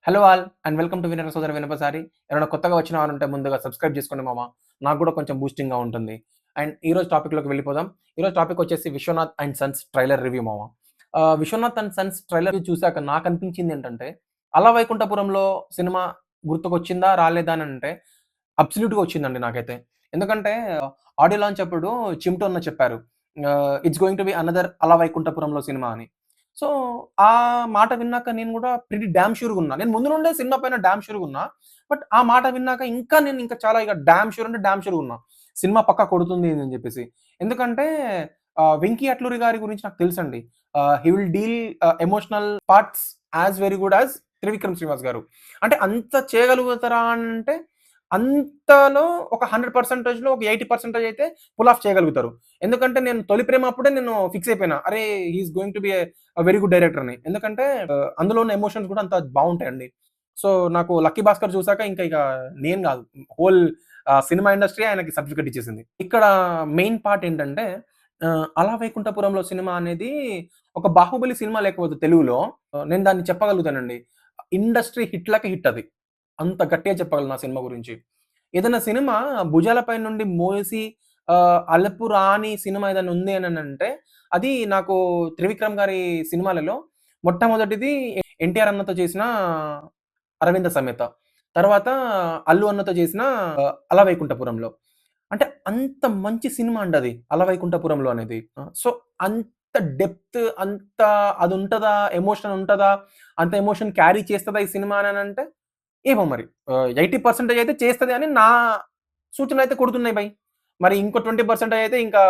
Hello all and welcome to వినర సోదర వినపసారి. ఎవరైనా కొత్తగా వచ్చిన వారుంటే ముందుగా సబ్స్క్రైబ్ చేసుకోండి మామ. నాకు కూడా కొంచెం బూస్టింగ్‌గా ఉంటుంది. అండ్ ఈరోజు టాపిక్‌లోకి వెళ్ళిపోదాం. ఈరోజు టాపిక్ వచ్చేసి 'Vishwanath and sons' trailer review మామ. 'విశ్వనాథ్ అండ్ సన్స్' ట్రైలర్ చూసాక నాకనిపించిందేంటంటే, 'అల వైకుంఠపురంలో' సినిమా గుర్తుకొచ్చిందా? రాలేదా? అనంటే అబ్సల్యూట్‌గా వచ్చిందండి నాకైతే. ఎందుకంటే ఆడియో లాంచ్ అప్పుడు 'చిమ్‌టో' అన్న చెప్పారు. It's going to be another 'అల వైకుంఠపురంలో' సినిమా అని. సో, ఆ మాట విన్నాక నేను గూడా ప్రిటీ డామ్ ష్యూర్‌గున్నా. నేను ముందు నుండే సినిమా పైన డామ్ ష్యూర్‌గున్నా. బట్ ఆ మాట విన్నాక నేను ఇంకా చాలా ఇక డామ్ ష్యూర్ అంటే డామ్ ష్యూర్‌గున్నా. సినిమా పక్కా కొడుతుంది అని జెప్పేసి. ఎందుకంటే 'వెంకీ అట్లూరి' గారి గురించి నాకు తెలుసండి. He will deal emotional parts as very good as 'Trivikram Srinivas' గారు. అంటే అంత చేయగలుగుతారా అంటే అంతలో ఒక 100%లో ఒక 80% అయితే పుల్ ఆఫ్ చేయగలుగుతారు. ఎందుకంటే నేను 'తొలి ప్రేమ' అప్పుడే నేను ఫిక్స్ అయిపోయినా. అరే! He is going to be very good director అని. ఎందుకంటే అందులో ఉన్న ఎమోషన్స్ కూడా అంత బావుంటాయండి. సో, నాకు 'లక్కీ భాస్కర్' చూసాక ఇక నేను గాదు. హోల్ సినిమా ఇండస్ట్రీ ఆయనకి సర్టిఫికేట్ ఇచ్చేసింది. ఇక్కడ మెయిన్ పార్ట్ ఏంటంటే 'అల వైకుంఠపురంలో' సినిమా అనేది ఒక 'బాహుబలి' సినిమా లేకపోతే తెలుగులో నేను దాన్ని చెప్పగలుగుతానండి. ఇండస్ట్రీ హిట్‌లకి హిట్ అది. అంత గట్టిగా చెప్పగలను ఆ సినిమా గురించి. ఏదైనా సినిమా భుజాలపై నుండి మోసి అలుపు రాని సినిమా ఏదైనా ఉంది అనంటే అది నాకు 'త్రివిక్రమ్' గారి సినిమాలలో మొట్టమొదటిది 'ఎన్టీఆర్' అన్నతో చేసిన 'అరవింద సమేత'. తర్వాత 'అల్లు' అన్నతో చేసిన 'అల వైకుంఠపురంలో'. అంటే అంత మంచి సినిమా అండి అది 'అల వైకుంఠపురంలో' అనేది. సో, అంత డెప్త్ అంత అదుంటదా? ఎమోషన్ ఉంటదా? అంత ఎమోషన్ క్యారీ చేస్తదా ఈ సినిమా అననంటే ఏమో మరి. 80% అయితే చేస్తది అని నా సూచనలయితే కొడుతున్నాయి భయ్. మరి ఇంకో 20% అయితే ఇంకా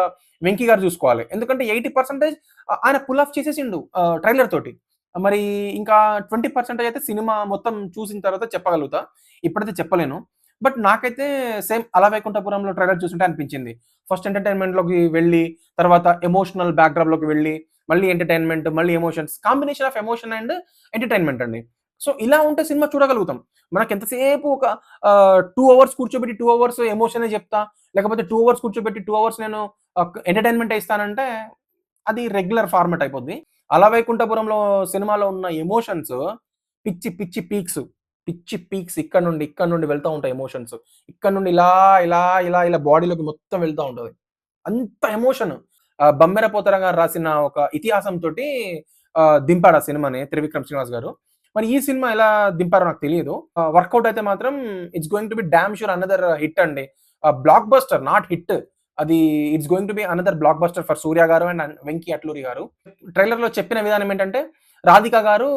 'వెంకీ' గారు చూసుకోవాలి. ఎందుకంటే 80% ఆయన పుల్ ఆఫ్ చేసేసిండు ట్రైలర్ తోటి. మరి ఇంకా 20% అయితే సినిమా మొత్తం చూసిన తర్వాత చెప్పగలుగుతా. ఇప్పుడైతే చెప్పలేను. బట్ నాకైతే సేమ్ 'అల వైకుంఠపురంలో' ట్రైలర్ చూస్తుంటే అనిపించింది. ఫస్ట్ ఎంటర్‌టైన్‌మెంట్‌లోకి వెళ్ళి, తర్వాత ఎమోషనల్ బ్యాక్‌డ్రాప్‌లోకి వెళ్ళి, మళ్ళీ ఎంటర్‌టైన్‌మెంట్, మళ్ళీ emotions. Combination of emotion and entertainment అండి. సో, ఇలా ఉంటే సినిమా చూడగలుగుతాం. మనకెంతసేపు ఒక 2 అవర్స్ కూర్చోబెట్టి 2 అవర్స్ ఎమోషనే చెప్తా. లేకపోతే 2 అవర్స్ కూర్చోబెట్టి 2 అవర్స్ నేను ఎంటర్‌టైన్‌మెంటే ఇస్తానంటే అది రెగ్యులర్ ఫార్మాట్ అయిపోద్ది. 'అల వైకుంఠపురంలో' సినిమాలో ఉన్న ఎమోషన్స్ పిచ్చి పిచ్చి పీక్స్. పిచ్చి పీక్స్ ఇక్కడ నుండి వెళ్తా ఉంటాయి ఎమోషన్స్. ఇక్కడ నుండి ఇలా బాడీలోకి మొత్తం వెళ్తా ఉంటది. అంత ఎమోషన్. 'బమ్మెర పోతన' గారు రాసిన ఒక ఇతిహాసం తోటి దింపాడు ఆ సినిమాని 'త్రివిక్రమ్ శ్రీనివాస్' గారు. మరి ఈ సినిమా ఎలా దింపారో నాకు తెలీదు. వర్కౌట్ అయితే మాత్రం it's going to be damn sure another hit అండి. Blockbuster not hit. అది it's going to be another blockbuster for 'Surya' గారు అండ్ 'వెంకీ అట్లూరి' గారు. ట్రైలర్‌లో చెప్పిన విధానం ఏంటంటే, రాధిక గారు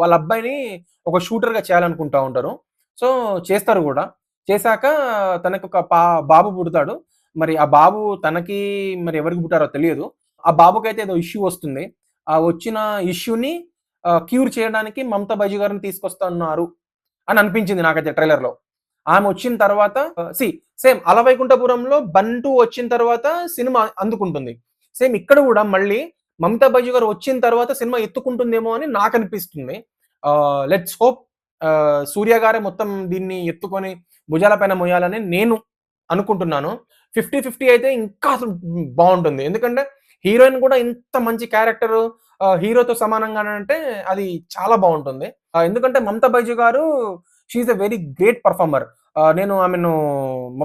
వాళ్ళ అబ్బాయిని ఒక షూటర్‌గా చేయాలనుకుంటా ఉంటారు. సో, చేస్తారు గూడా. చేశాక తనకొక బాబు పుడతాడు. మరి ఆ బాబు తనకి మరి ఎవరికి పుట్టారో తెలియదు. ఆ బాబుకైతే ఏదో ఇష్యూ వస్తుంది. ఆ వచ్చిన ఇష్యూని క్యూర్ చేయడానికి మమతా బైజు గారిని తీసుకొస్తున్నారు అని అనిపించింది నాకైతే ట్రైలర్‌లో. ఆమొచ్చిన తర్వాత సేమ్ 'అల వైకుంఠపురంలో' 'బంటు' వచ్చిన తర్వాత సినిమా అందుకుంటుంది. సేమ్ ఇక్కడ గూడా మళ్ళీ మమతా బైజు గారు వచ్చిన తర్వాత సినిమా ఎత్తుకుంటుందేమో అని నాకనిపిస్తుంది. లెట్స్ హోప్ 'సూర్య' గారే మొత్తం దీన్ని ఎత్తుకొని భుజాల పైన మోయాలని నేను అనుకుంటున్నాను. 50, 50 అయితే ఇంకా అసలు బావుంటుంది. ఎందుకంటే హీరోయిన్ గూడా ఇంత మంచి క్యారెక్టర్ హీరోతో సమానంగానంటే అది చాలా బావుంటుంది. ఎందుకంటే 'మమతా బైజు' గారు she is a very great performer. నేను ఆమెను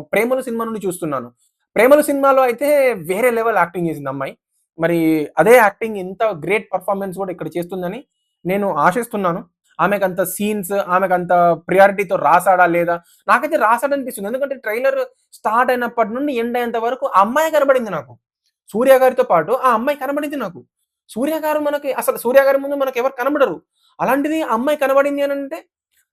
'ప్రేమలు' సినిమా నుండి చూస్తున్నాను. 'ప్రేమలు' సినిమాలో అయితే వేరే లెవెల్ యాక్టింగ్ చేసింది అమ్మాయి. మరి అదే యాక్టింగ్ ఇంత గ్రేట్ పెర్ఫార్మన్స్ గూడా ఇక్కడ చేస్తుందని నేను ఆశిస్తున్నాను. ఆమెకంత సీన్స్, ఆమెకంత ప్రియారిటీతో రాసాడా లేదా? నాకైతే రాసాడనిపిస్తుంది. ఎందుకంటే ట్రైలర్ స్టార్ట్ అయినప్పటి నుండి ఎండ్ అయ్యేంత వరకు ఆ అమ్మాయే కనబడింది నాకు. సూర్య గారితో పాటు ఆ అమ్మాయి కనబడింది నాకు. సూర్య గారు మనకి అసలు సూర్య గారి ముందు మనకెవరు కనబడరు. అలాంటిది ఆ అమ్మాయి కనబడింది అనంటే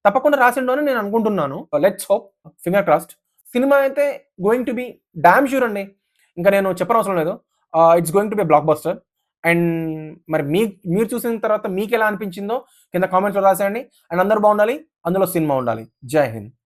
తప్పకుండా రాసిండు అని నేను అనుకుంటున్నాను. Let's hope finger crossed. Cinema అయితే going to be damn sure అండి. ఇంక నేను చెప్పనవసరం లేదు. It's going to be blockbuster. And మరి మీరు చూసిన తర్వాత మీకెలా అనిపించిందో కింద కామెంట్స్‌లో రాసేయండి. అండ్ అందరూ బాగుండాలి. అందులో సినిమా ఉండాలి. జై హింద్.